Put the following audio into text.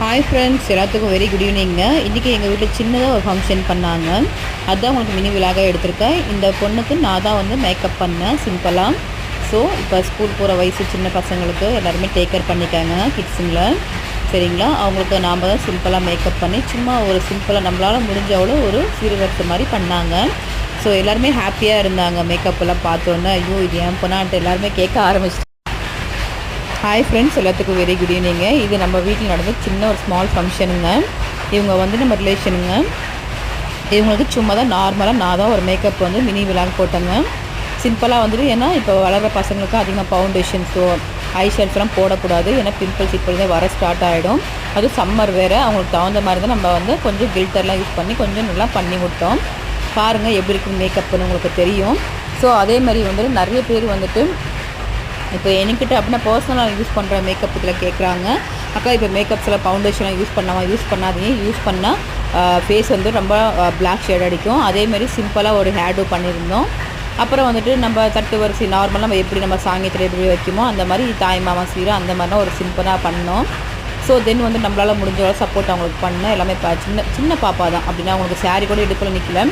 Hi friends, எல்லாத்துக்கும் very good evening. இன்றைக்கி எங்கள் வீட்டில் சின்னதாக ஒரு ஃபங்க்ஷன் பண்ணாங்க. அதுதான் உங்களுக்கு மினி விலாக எடுத்திருக்கேன். இந்த பொண்ணுக்கு நான் தான் வந்து மேக்கப் பண்ணேன் சிம்பிளாக. ஸோ இப்போ ஸ்கூல் போகிற வயசு சின்ன பசங்களுக்கு எல்லாருமே டேக் கேர் பண்ணிக்காங்க கிட்ஸுங்கள, சரிங்களா? அவங்களுக்கு நாம் தான் சிம்பிளாக மேக்கப் பண்ணி சும்மா ஒரு சிம்பிளாக நம்மளால் முடிஞ்ச அவ்வளோ ஒரு சீர்வரிசை மாதிரி பண்ணாங்க. ஸோ எல்லாருமே ஹாப்பியாக இருந்தாங்க. மேக்கப்லாம் பார்த்தோன்னே ஐயோ இது ஏன் பண்ணான்ட்டு எல்லாருமே கேட்க ஆரம்பிச்சிட்டாங்க. ஹாய் ஃப்ரெண்ட்ஸ், எல்லாத்துக்கும் வெரி குட் ஈவினிங்க. இது நம்ம வீட்டில் நடந்த சின்ன ஒரு ஸ்மால் ஃபங்க்ஷனுங்க. இவங்க வந்து நம்ம ரிலேஷனுங்க. இவங்களுக்கு சும்மா தான் நார்மலாக நான் தான் ஒரு மேக்கப் வந்து மினி விலாக் போட்டேங்க. சிம்பிளாக வந்துட்டு, ஏன்னா இப்போ வளர்கிற பசங்களுக்கு அதிகமாக ஃபவுண்டேஷன்ஸோ ஐ ஷேட்ஸ்லாம் போடக்கூடாது. ஏன்னா பிம்பிள்ஸ் இப்பொழுதே வர ஸ்டார்ட் ஆகிடும். அதுவும் சம்மர் வேறு, அவங்களுக்கு தகுந்த மாதிரி தான் நம்ம வந்து கொஞ்சம் கில்டர்லாம் யூஸ் பண்ணி கொஞ்சம் நல்லா பண்ணி விட்டோம். பாருங்கள் எப்படி இருக்குது மேக்கப்னு உங்களுக்கு தெரியும். ஸோ அதே மாதிரி வந்துட்டு நிறைய பேர் வந்துட்டு இப்போ என்கிட்ட அப்படின்னா பர்சனலாக யூஸ் பண்ணுற மேக்கப் இதில் கேட்குறாங்க. அக்கா இப்போ மேக்கப்ஸில் ஃபவுண்டேஷனாக யூஸ் பண்ணாதீங்க. யூஸ் பண்ணால் ஃபேஸ் வந்து ரொம்ப பிளாக் ஷேட் அடிக்கும். அதேமாரி சிம்பிளாக ஒரு ஹேர் டூ பண்ணியிருந்தோம். அப்புறம் வந்துட்டு நம்ம தட்டு வரிசை நார்மலாக நம்ம எப்படி நம்ம சாங்கியத்தில் எப்படி வைக்குமோ அந்த மாதிரி தாய் மாமா சீரை அந்த மாதிரிலாம் ஒரு சிம்பிளாக பண்ணோம். ஸோ தென் வந்து நம்மளால் முடிஞ்ச சப்போர்ட் அவங்களுக்கு பண்ணோம். எல்லாமே சின்ன சின்ன பாப்பா தான் அப்படின்னா அவங்களுக்கு சாரீ கூட எடுக்கல நிற்கல.